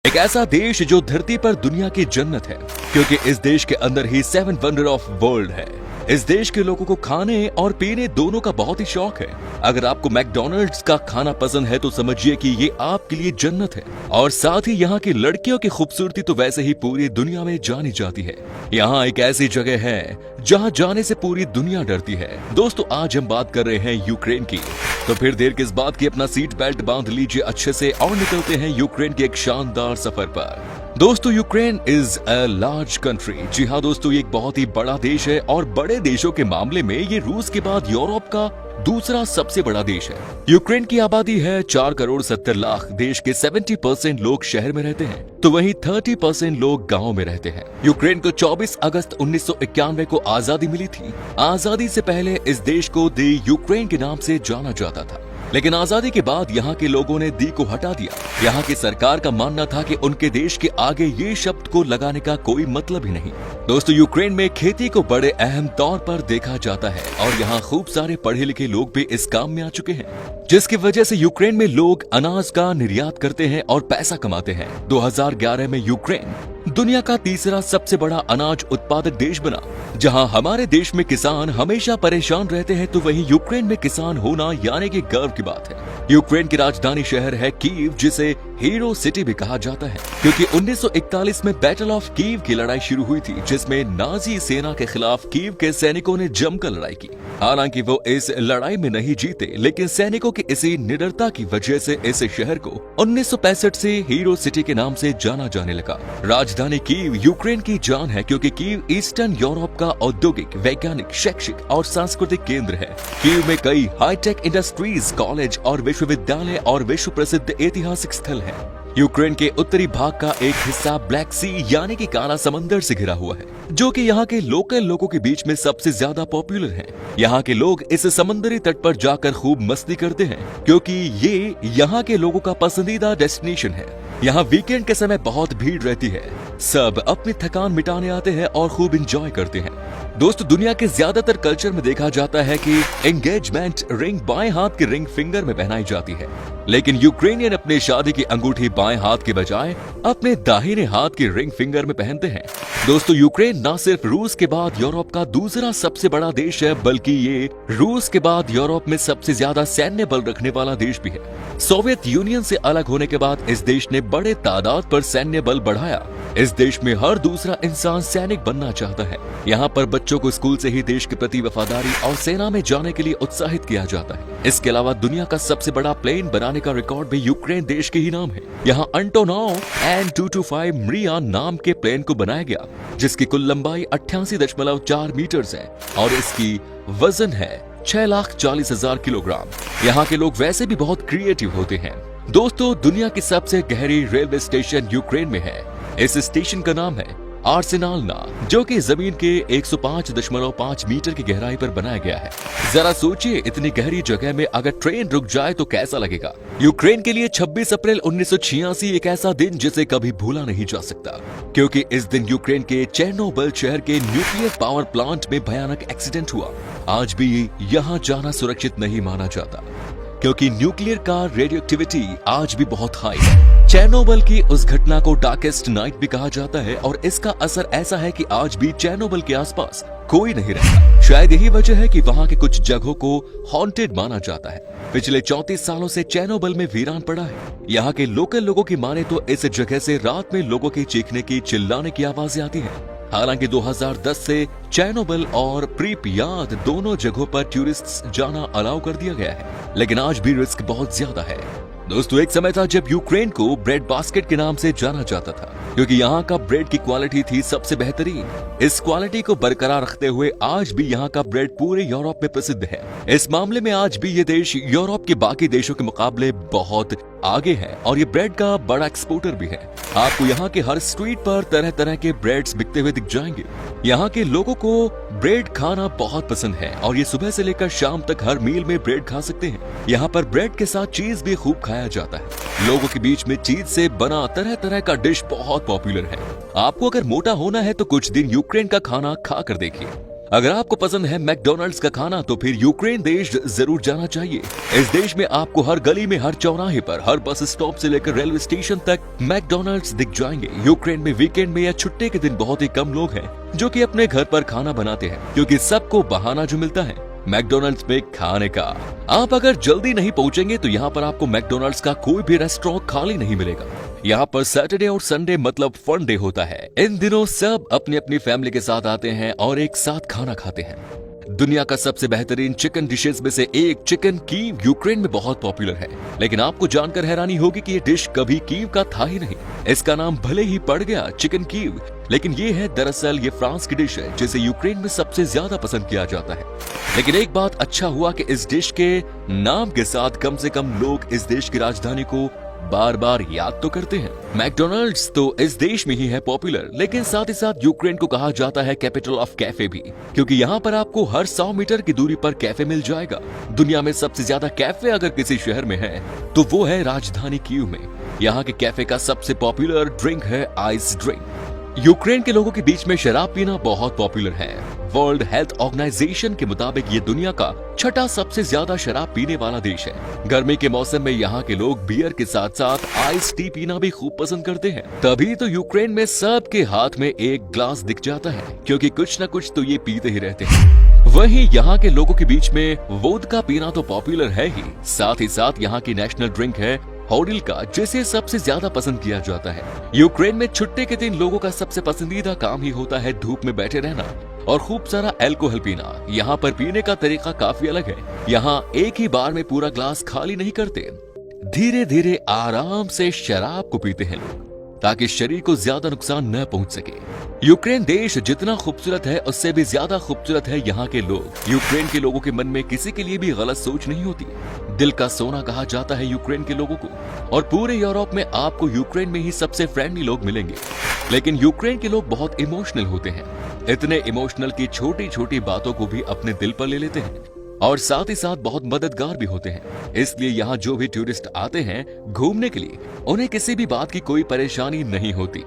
एक ऐसा देश जो धरती पर दुनिया की जन्नत है, क्योंकि इस देश के अंदर ही 7 वंडर ऑफ वर्ल्ड है। इस देश के लोगों को खाने और पीने दोनों का बहुत ही शौक है। अगर आपको मैकडॉनल्ड्स का खाना पसंद है तो समझिए कि ये आपके लिए जन्नत है। और साथ ही यहाँ की लड़कियों की खूबसूरती तो वैसे ही पूरी दुनिया में जानी जाती है। यहाँ एक ऐसी जगह है जहाँ जाने से पूरी दुनिया डरती है। दोस्तों, आज हम बात कर रहे हैं यूक्रेन की। तो फिर देर किस बात की, अपना सीट बेल्ट बांध लीजिए अच्छे से और निकलते हैं यूक्रेन के एक शानदार सफर पर। दोस्तों, Ukraine is a large country. जी हाँ दोस्तों, ये एक बहुत ही बड़ा देश है और बड़े देशों के मामले में ये रूस के बाद यूरोप का दूसरा सबसे बड़ा देश है। यूक्रेन की आबादी है 4 करोड़ 70 लाख। देश के 70% लोग शहर में रहते हैं, तो वहीं 30% लोग गाँव में रहते हैं। यूक्रेन को 24 अगस्त 1991 को आजादी मिली थी। आजादी से पहले इस देश को दी यूक्रेन के नाम से जाना जाता था, लेकिन आजादी के बाद यहाँ के लोगों ने दी को हटा दिया। यहाँ की सरकार का मानना था कि उनके देश के आगे ये शब्द को लगाने का कोई मतलब ही नहीं। दोस्तों, यूक्रेन में खेती को बड़े अहम तौर पर देखा जाता है और यहाँ खूब सारे पढ़े लिखे लोग भी इस काम में आ चुके हैं, जिसकी वजह से यूक्रेन में लोग अनाज का निर्यात करते हैं और पैसा कमाते हैं। 2011 में यूक्रेन दुनिया का तीसरा सबसे बड़ा अनाज उत्पादक देश बना। जहां हमारे देश में किसान हमेशा परेशान रहते हैं, तो वहीं यूक्रेन में किसान होना यानी कि गर्व की बात है। यूक्रेन की राजधानी शहर है कीव, जिसे हीरो सिटी भी कहा जाता है, क्योंकि 1941 में बैटल ऑफ कीव की लड़ाई शुरू हुई थी, जिसमें नाजी सेना के खिलाफ कीव के सैनिकों ने जमकर लड़ाई की। हालांकि वो इस लड़ाई में नहीं जीते, लेकिन सैनिकों की इसी निडरता की वजह से इस शहर को 1965 से हीरो सिटी के नाम से जाना जाने लगा। राजधानी कीव यूक्रेन की जान है, क्योंकि कीव ईस्टर्न यूरोप का औद्योगिक, वैज्ञानिक, शैक्षिक और सांस्कृतिक केंद्र है। कीव में कई हाईटेक इंडस्ट्रीज, कॉलेज और विश्वविद्यालय और विश्व प्रसिद्ध ऐतिहासिक स्थल है। यूक्रेन के उत्तरी भाग का एक हिस्सा ब्लैक सी यानी कि काला समंदर से घिरा हुआ है, जो कि यहाँ के लोकल लोगों के बीच में सबसे ज्यादा पॉपुलर है। यहाँ के लोग इस समुद्री तट पर जाकर खूब मस्ती करते हैं, क्योंकि ये यहाँ के लोगों का पसंदीदा डेस्टिनेशन है। यहाँ वीकेंड के समय बहुत भीड़ रहती है। सब अपनी थकान मिटाने आते हैं और खूब एंजॉय करते हैं। दोस्तों, दुनिया के ज्यादातर कल्चर में देखा जाता है कि एंगेजमेंट रिंग बाएं हाथ के रिंग फिंगर में पहनाई जाती है, लेकिन यूक्रेनियन अपने शादी की अंगूठी बाएं हाथ के बजाय अपने दाहिने हाथ की रिंग फिंगर में पहनते हैं। दोस्तों, यूक्रेन न सिर्फ रूस के बाद यूरोप का दूसरा सबसे बड़ा देश है, बल्कि ये रूस के बाद यूरोप में सबसे ज्यादा सैन्य बल रखने वाला देश भी है। सोवियत यूनियन से अलग होने के बाद इस देश ने बड़े तादाद पर सैन्य बल बढ़ाया। इस देश में हर दूसरा इंसान सैनिक बनना चाहता है। यहाँ पर बच्चों को स्कूल से ही देश के प्रति वफादारी और सेना में जाने के लिए उत्साहित किया जाता है। इसके अलावा दुनिया का सबसे बड़ा प्लेन बनाने का रिकॉर्ड भी यूक्रेन देश के ही नाम है। यहाँ अंटोनोव An-225 मरिया नाम के प्लेन को बनाया गया, जिसकी कुल लंबाई 88.4 मीटर है और इसकी वजन है 6,40,000 किलोग्राम। यहाँ के लोग वैसे भी बहुत क्रिएटिव होते हैं। दोस्तों, दुनिया की सबसे गहरी रेलवे स्टेशन यूक्रेन में है। इस स्टेशन का नाम है आर्सेनालना, जो कि जमीन के 105.5 मीटर की गहराई पर बनाया गया है। जरा सोचिए, इतनी गहरी जगह में अगर ट्रेन रुक जाए तो कैसा लगेगा। यूक्रेन के लिए 26 अप्रैल 1986 एक ऐसा दिन जिसे कभी भूला नहीं जा सकता, क्योंकि इस दिन यूक्रेन के चेर्नोबिल शहर के न्यूक्लियर पावर प्लांट में भयानक एक्सीडेंट हुआ। आज भी यहाँ जाना सुरक्षित नहीं माना जाता, क्योंकि न्यूक्लियर का रेडियोएक्टिविटी आज भी बहुत हाई है। चेर्नोबिल की उस घटना को डार्केस्ट नाइट भी कहा जाता है और इसका असर ऐसा है कि आज भी चेर्नोबिल के आसपास कोई नहीं रहता। शायद यही वजह है कि वहाँ के कुछ जगहों को हॉन्टेड माना जाता है। पिछले 34 सालों से चेर्नोबिल में वीरान पड़ा है। यहाँ के लोकल लोगों की माने तो इस जगह से रात में लोगों के चीखने की, चिल्लाने की आवाजें आती हैं। हालांकि 2010 से चेर्नोबिल और प्रीपियात दोनों जगहों पर टूरिस्ट्स जाना अलाउ कर दिया गया है, लेकिन आज भी रिस्क बहुत ज्यादा है। दोस्तों, एक समय था जब यूक्रेन को ब्रेड बास्केट के नाम से जाना जाता था, क्योंकि यहाँ का ब्रेड की क्वालिटी थी सबसे बेहतरीन। इस क्वालिटी को बरकरार रखते हुए आज भी यहाँ का ब्रेड पूरे यूरोप में प्रसिद्ध है। इस मामले में आज भी ये देश यूरोप के बाकी देशों के मुकाबले बहुत आगे है और ये ब्रेड का बड़ा एक्सपोर्टर भी है। आपको यहाँ के हर स्ट्रीट पर तरह तरह के ब्रेड्स बिकते हुए दिख जाएंगे। यहाँ के लोगों को ब्रेड खाना बहुत पसंद है और ये सुबह से लेकर शाम तक हर मील में ब्रेड खा सकते हैं। यहाँ पर ब्रेड के साथ चीज भी खूब खाया जाता है। लोगों के बीच में चीज से बना तरह तरह का डिश बहुत पॉपुलर है। आपको अगर मोटा होना है तो कुछ दिन यूक्रेन का खाना खा कर देखिए। अगर आपको पसंद है मैकडॉनल्ड्स का खाना तो फिर यूक्रेन देश जरूर जाना चाहिए। इस देश में आपको हर गली में, हर चौराहे पर, हर बस स्टॉप से लेकर रेलवे स्टेशन तक मैकडॉनल्ड्स दिख जाएंगे। यूक्रेन में वीकेंड में या छुट्टी के दिन बहुत ही कम लोग हैं जो कि अपने घर पर खाना बनाते हैं, क्योंकि सबको बहाना जो मिलता है मैकडॉनल्ड्स में खाने का। आप अगर जल्दी नहीं पहुंचेंगे तो यहाँ पर आपको मैकडॉनल्ड्स का कोई भी रेस्टोरेंट खाली नहीं मिलेगा। यहाँ पर सैटरडे और संडे मतलब फन डे होता है। इन दिनों सब अपनी अपनी फैमिली के साथ आते हैं और एक साथ खाना खाते हैं। दुनिया का सबसे बेहतरीन चिकन डिशेस में से एक चिकन कीव यूक्रेन में बहुत पॉपुलर है, लेकिन आपको जानकर हैरानी होगी कि ये डिश कभी कीव का था ही नहीं। इसका नाम भले ही पड़ गया चिकन कीव, लेकिन ये है दरअसल ये फ्रांस की डिश है जिसे यूक्रेन में सबसे ज्यादा पसंद किया जाता है। लेकिन एक बात अच्छा हुआ कि इस डिश के नाम के साथ कम से कम लोग इस देश की राजधानी को बार बार याद तो करते हैं। मैकडॉनल्ड्स तो इस देश में ही है पॉपुलर, लेकिन साथ ही साथ यूक्रेन को कहा जाता है कैपिटल ऑफ कैफे भी, क्योंकि यहाँ पर आपको हर 100 मीटर की दूरी पर कैफे मिल जाएगा। दुनिया में सबसे ज्यादा कैफे अगर किसी शहर में है तो वो है राजधानी कीव में। यहाँ के कैफे का सबसे पॉपुलर ड्रिंक है आइस ड्रिंक। यूक्रेन के लोगों के बीच में शराब पीना बहुत पॉपुलर है। वर्ल्ड हेल्थ ऑर्गेनाइजेशन के मुताबिक ये दुनिया का 6ठा सबसे ज्यादा शराब पीने वाला देश है। गर्मी के मौसम में यहाँ के लोग बियर के साथ साथ आइस टी पीना भी खूब पसंद करते हैं। तभी तो यूक्रेन में सबके हाथ में एक ग्लास दिख जाता है, क्योंकि कुछ न कुछ तो ये पीते ही रहते हैं। वहीं यहाँ के लोगों के बीच में वोदका पीना तो पॉपुलर है ही, साथ ही साथ यहाँ की नेशनल ड्रिंक है होडिल्का, जिसे सबसे ज्यादा पसंद किया जाता है। यूक्रेन में छुट्टी के दिन लोगों का सबसे पसंदीदा काम ही होता है धूप में बैठे रहना और खूब सारा अल्कोहल पीना। यहाँ पर पीने का तरीका काफी अलग है। यहाँ एक ही बार में पूरा ग्लास खाली नहीं करते, धीरे धीरे आराम से शराब को पीते हैं लोग, ताकि शरीर को ज्यादा नुकसान न पहुंच सके। यूक्रेन देश जितना खूबसूरत है उससे भी ज्यादा खूबसूरत है यहाँ के लोग। यूक्रेन के लोगों के मन में किसी के लिए भी गलत सोच नहीं होती। दिल का सोना कहा जाता है यूक्रेन के लोगों को, और पूरे यूरोप में आपको यूक्रेन में ही सबसे फ्रेंडली लोग मिलेंगे। लेकिन यूक्रेन के लोग बहुत इमोशनल होते हैं, इतने इमोशनल की छोटी छोटी बातों को भी अपने दिल पर ले लेते हैं, और साथ ही साथ बहुत मददगार भी होते हैं। इसलिए यहाँ जो भी टूरिस्ट आते हैं घूमने के लिए, उन्हें किसी भी बात की कोई परेशानी नहीं होती।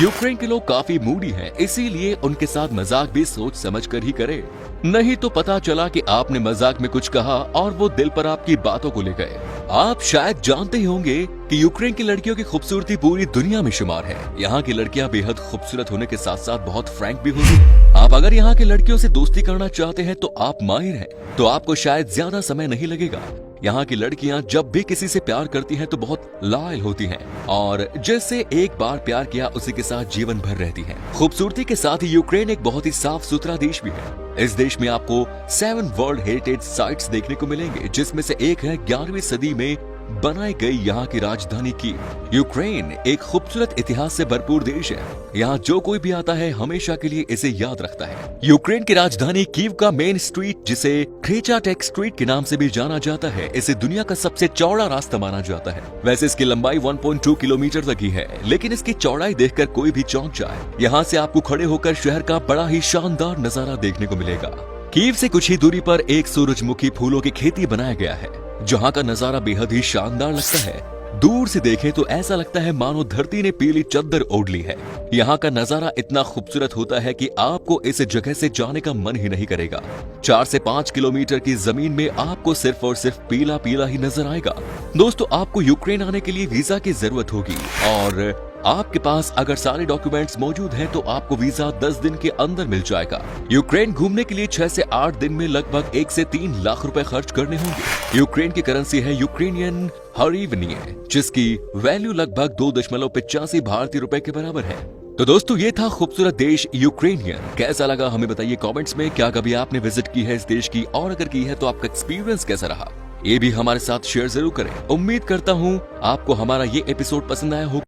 यूक्रेन के लोग काफी मूडी हैं, इसीलिए उनके साथ मजाक भी सोच समझ कर ही करे, नहीं तो पता चला कि आपने मजाक में कुछ कहा और वो दिल पर आपकी बातों को ले गए। आप शायद जानते ही होंगे कि यूक्रेन की लड़कियों की खूबसूरती पूरी दुनिया में शुमार है। यहाँ की लड़कियाँ बेहद खूबसूरत होने के साथ साथ बहुत फ्रैंक भी होती हैं। आप अगर यहाँ की लड़कियों से दोस्ती करना चाहते हैं तो आप माहिर हैं, तो आपको शायद ज्यादा समय नहीं लगेगा। यहाँ की लड़कियाँ जब भी किसी से प्यार करती हैं तो बहुत लॉयल होती हैं, और जैसे एक बार प्यार किया उसी के साथ जीवन भर रहती हैं। खूबसूरती के साथ ही यूक्रेन एक बहुत ही साफ सुथरा देश भी है। इस देश में आपको 7 वर्ल्ड हेरिटेज साइट्स देखने को मिलेंगे, जिसमें से एक है 11वीं सदी में बनाई गई यहाँ की राजधानी कीव। यूक्रेन एक खूबसूरत इतिहास से भरपूर देश है। यहाँ जो कोई भी आता है हमेशा के लिए इसे याद रखता है। यूक्रेन की राजधानी कीव का मेन स्ट्रीट, जिसे क्रेचाटेक स्ट्रीट के नाम से भी जाना जाता है, इसे दुनिया का सबसे चौड़ा रास्ता माना जाता है। वैसे इसकी लंबाई 1.2 किलोमीटर तक ही है, लेकिन इसकी चौड़ाई देखकर कोई भी चौंक जाए। यहाँ से आपको खड़े होकर शहर का बड़ा ही शानदार नजारा देखने को मिलेगा। कीव से कुछ ही दूरी पर एक सूरजमुखी फूलों की खेती बनाया गया है, जहाँ का नजारा बेहद ही शानदार लगता है। दूर से देखें तो ऐसा लगता है मानो धरती ने पीली चद्दर ओढ़ ली है। यहाँ का नजारा इतना खूबसूरत होता है कि आपको इस जगह से जाने का मन ही नहीं करेगा। 4 से 5 किलोमीटर की जमीन में आपको सिर्फ और सिर्फ पीला पीला ही नजर आएगा। दोस्तों, आपको यूक्रेन आने के लिए वीजा की जरूरत होगी, और आपके पास अगर सारे डॉक्यूमेंट्स मौजूद हैं तो आपको वीजा 10 दिन के अंदर मिल जाएगा। यूक्रेन घूमने के लिए 6 से 8 दिन में लगभग 1 से 3 लाख रुपए खर्च करने होंगे। यूक्रेन की करेंसी है यूक्रेनियन हरीवनी, जिसकी वैल्यू लगभग 2.85 भारतीय रुपए के बराबर है। तो दोस्तों, ये था खूबसूरत देश यूक्रेनियन। कैसा लगा हमें बताइए कमेंट्स में। क्या कभी आपने विजिट की है इस देश की, और अगर की है तो आपका एक्सपीरियंस कैसा रहा, ये भी हमारे साथ शेयर जरूर करें। उम्मीद करता हूँ आपको हमारा ये एपिसोड पसंद आया होगा।